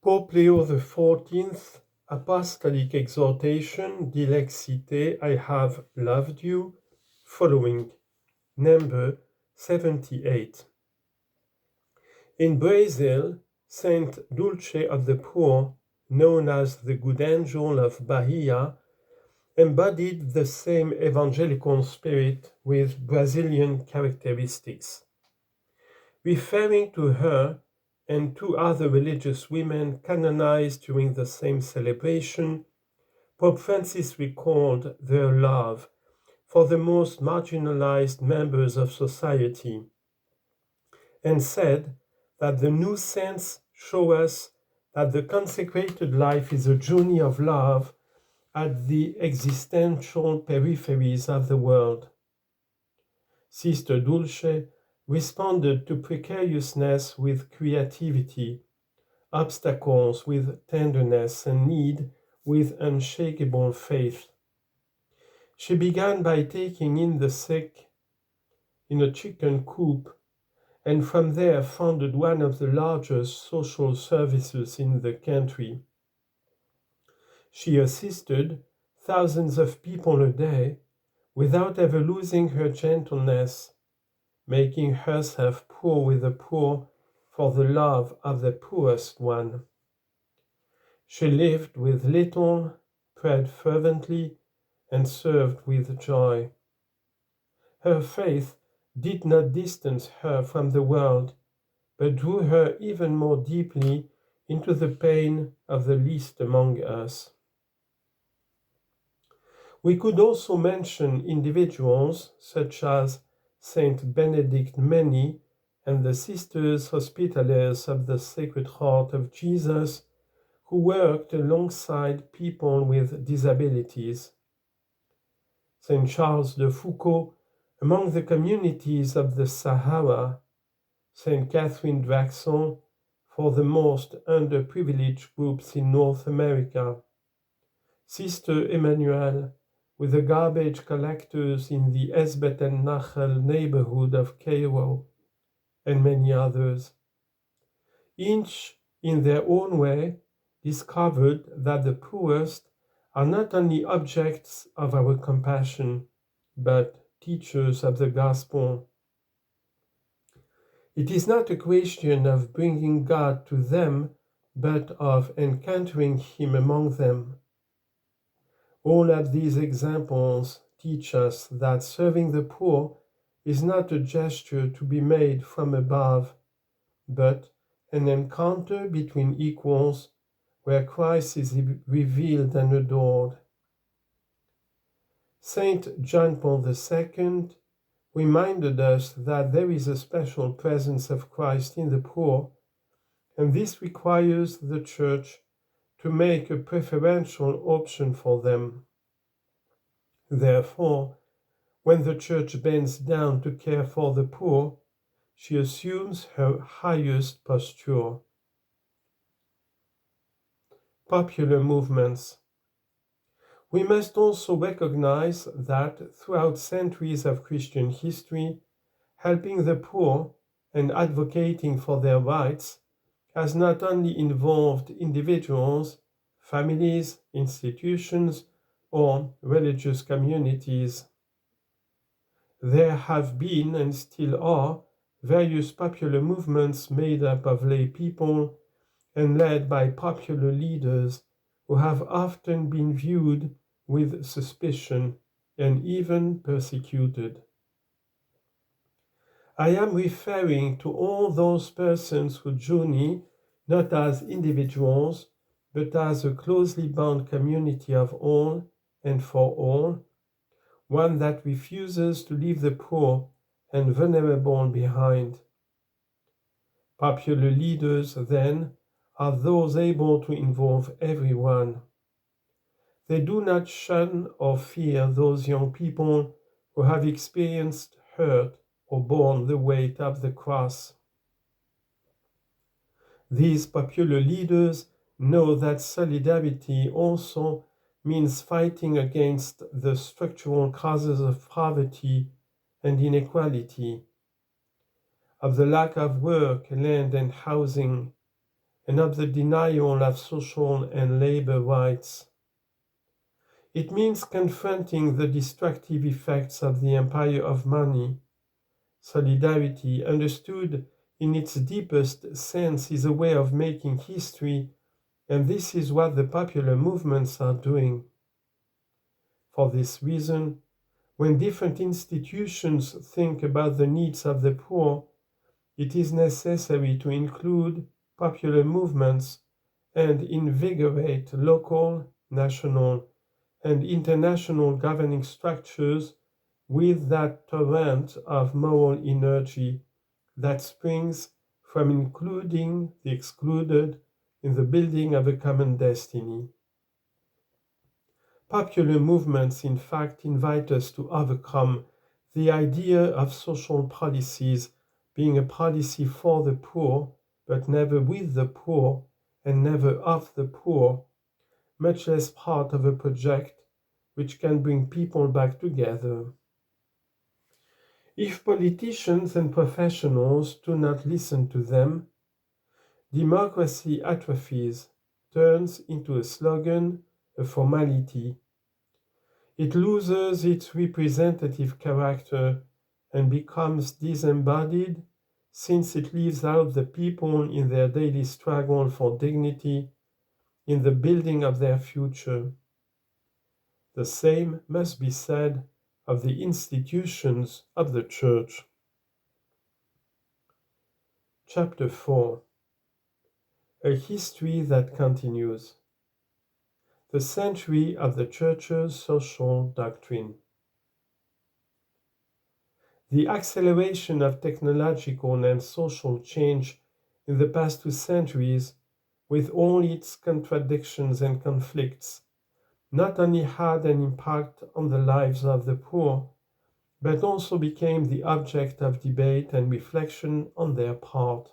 Pope Leo XIV, Apostolic Exhortation, DILEXI, I have loved you, following, number 78. In Brazil, Saint Dulce of the Poor, known as the Good Angel of Bahia, embodied the same evangelical spirit with Brazilian characteristics. Referring to her and two other religious women canonized during the same celebration, Pope Francis recalled their love for the most marginalized members of society and said that the new saints show us that the consecrated life is a journey of love at the existential peripheries of the world. Sister Dulce responded to precariousness with creativity, obstacles with tenderness, and need with unshakable faith. She began by taking in the sick in a chicken coop, and from there founded one of the largest social services in the country. She assisted thousands of people a day without ever losing her gentleness, making herself poor with the poor for the love of the poorest one. She lived with little, prayed fervently, and served with joy. Her faith did not distance her from the world, but drew her even more deeply into the pain of the least among us. We could also mention individuals such as Saint Benedict Many and the Sisters Hospitallers of the Sacred Heart of Jesus, who worked alongside people with disabilities. Saint Charles de Foucauld among the communities of the Sahara, Saint Catherine Drexel for the most underprivileged groups in North America, Sister Emmanuel with the garbage collectors in the Esbet and Nachal neighborhood of Cairo, and many others. Each, in their own way, discovered that the poorest are not only objects of our compassion, but teachers of the gospel. It is not a question of bringing God to them, but of encountering Him among them. All of these examples teach us that serving the poor is not a gesture to be made from above, but an encounter between equals where Christ is revealed and adored. Saint John Paul II reminded us that there is a special presence of Christ in the poor, and this requires the Church to make a preferential option for them. Therefore, when the Church bends down to care for the poor, she assumes her highest posture. Popular movements. We must also recognize that throughout centuries of Christian history, helping the poor and advocating for their rights has not only involved individuals, families, institutions, or religious communities. There have been and still are various popular movements made up of lay people and led by popular leaders who have often been viewed with suspicion and even persecuted. I am referring to all those persons who journey not as individuals, but as a closely bound community of all and for all, one that refuses to leave the poor and vulnerable behind. Popular leaders, then, are those able to involve everyone. They do not shun or fear those young people who have experienced hurt or borne the weight of the cross. These popular leaders know that solidarity also means fighting against the structural causes of poverty and inequality, of the lack of work, land, and housing, and of the denial of social and labor rights. It means confronting the destructive effects of the empire of money. Solidarity, understood in its deepest sense, is a way of making history, and this is what the popular movements are doing. For this reason, when different institutions think about the needs of the poor, it is necessary to include popular movements and invigorate local, national, and international governing structures with that torrent of moral energy that springs from including the excluded in the building of a common destiny. Popular movements, in fact, invite us to overcome the idea of social policies being a policy for the poor, but never with the poor and never of the poor, much less part of a project which can bring people back together. If politicians and professionals do not listen to them, democracy atrophies, turns into a slogan, a formality. It loses its representative character and becomes disembodied, since it leaves out the people in their daily struggle for dignity, in the building of their future. The same must be said of the institutions of the Church. Chapter 4. A history that continues. The century of the Church's social doctrine. The acceleration of technological and social change in the past 2 centuries, with all its contradictions and conflicts, not only had an impact on the lives of the poor, but also became the object of debate and reflection on their part.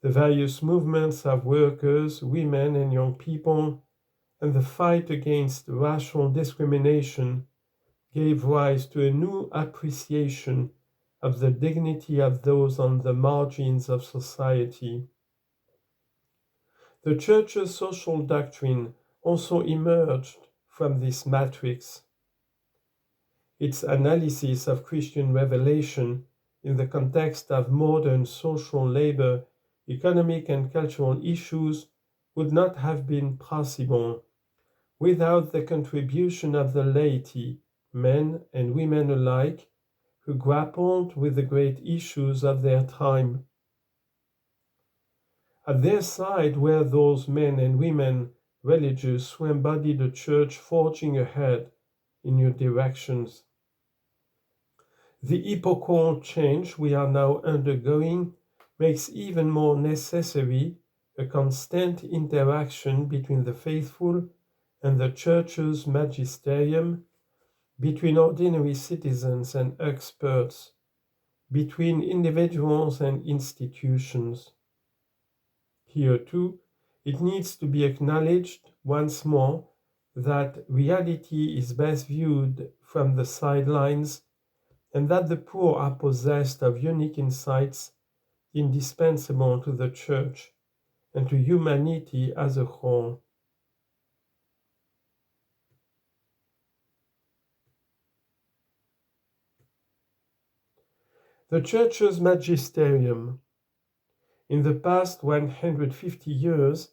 The various movements of workers, women, and young people, and the fight against racial discrimination gave rise to a new appreciation of the dignity of those on the margins of society. The Church's social doctrine also emerged from this matrix. Its analysis of Christian revelation in the context of modern social, labor, economic, and cultural issues would not have been possible without the contribution of the laity, men and women alike, who grappled with the great issues of their time. At their side were those men and women religious who embodied a church forging ahead in new directions. The epochal change we are now undergoing makes even more necessary a constant interaction between the faithful and the Church's magisterium, between ordinary citizens and experts, between individuals and institutions. Here too, it needs to be acknowledged once more that reality is best viewed from the sidelines, and that the poor are possessed of unique insights indispensable to the Church and to humanity as a whole. The Church's magisterium in the past 150 years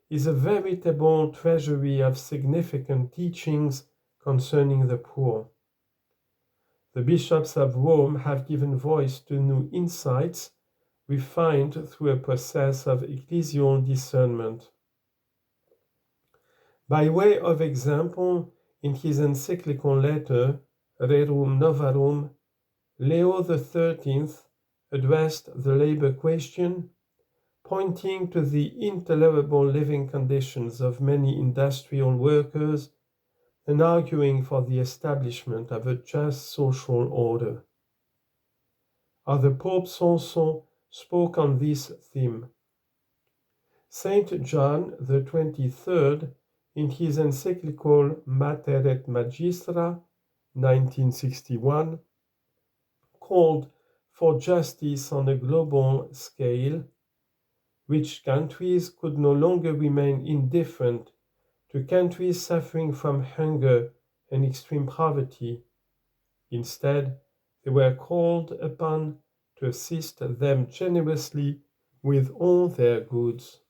is a veritable treasury of significant teachings concerning the poor. The bishops of Rome have given voice to new insights refined through a process of ecclesial discernment. By way of example, in his encyclical letter, Rerum Novarum, Leo XIII addressed the labor question, pointing to the intolerable living conditions of many industrial workers and arguing for the establishment of a just social order. Other popes also spoke on this theme. Saint John the 23rd, in his encyclical Mater et Magistra, 1961, called for justice on a global scale, Rich countries could no longer remain indifferent to countries suffering from hunger and extreme poverty. Instead, they were called upon to assist them generously with all their goods.